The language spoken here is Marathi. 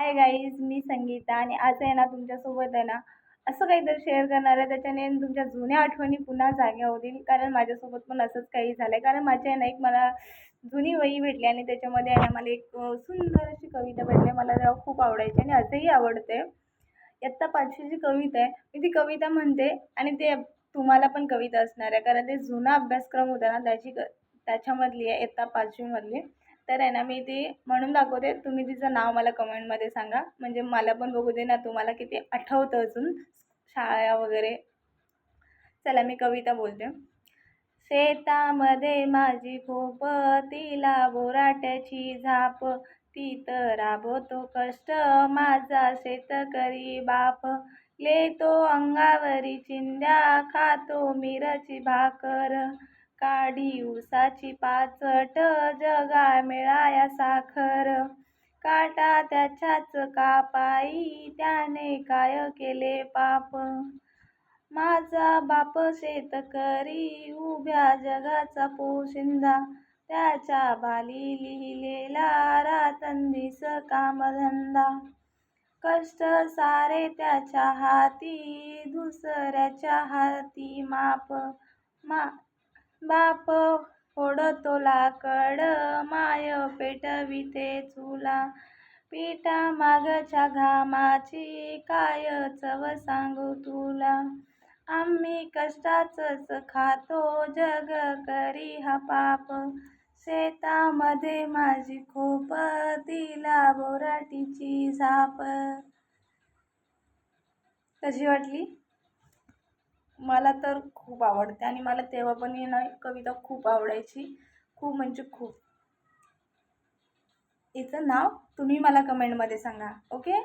हाय गाईज, मी संगीता आणि आज आहे ना तुमच्यासोबत आहे ना असं काहीतरी शेअर करणार आहे. त्याच्याने तुमच्या जुन्या आठवणी पुन्हा जाग्या होतील. कारण माझ्यासोबत पण असंच काही झालं आहे. कारण माझी आहे ना एक मला जुनी वही भेटली आणि त्याच्यामध्ये आहे ना मला एक सुंदर अशी कविता भेटली. मला तेव्हा खूप आवडायची आणि आजही आवडते. इयत्ता 5वीची कविता आहे. मी ती कविता म्हणते आणि ते तुम्हाला पण कविता असणार आहे. कारण ते जुना अभ्यासक्रम होता ना त्याच्यामधली आहे, इयत्ता 5वी तर आहे ना मी ती म्हणून दाखवते. तुम्ही तिचं नाव मला कमेंटमध्ये सांगा, म्हणजे मला पण बघू दे ना तुम्हाला किती आठवतं अजून शाळा वगैरे. चला मी कविता बोलते. शेतामध्ये माझी खोप, तिला बोराट्याची झाप, ती तर राबवतो कष्ट माझा शेतकरी बाप. लेतो अंगावरी चिंध्या, खातो मिरची भाकर, काढी उसाची पाचट, जगा मिळाया साखर. काटा त्याच्याच कापाई, त्याने काय केले पाप. माझा बाप शेतकरी, उभ्या जगाचा पोशिंदा, त्याच्या बाली लिहिलेला रातंदिस कामधंदा. कष्ट सारे त्याच्या हाती, दुसऱ्याच्या हाती माप. बाप फोडतो लाकड, माय पेटविते चुला, पिठा मागच्या घामाची काय चव सांगू तुला. आम्ही कष्टाचंच खातो, जग करी हा पाप. शेतामध्ये माझी खोप, तिला बोराटीची झाप. कशी वाटली? मला तर खूप आवडते आणि मला तेव्हा पण ही ना कविता खूप आवडायची, खूप म्हणजे खूप. हिचं नाव तुम्ही मला कमेंटमध्ये सांगा. ओके.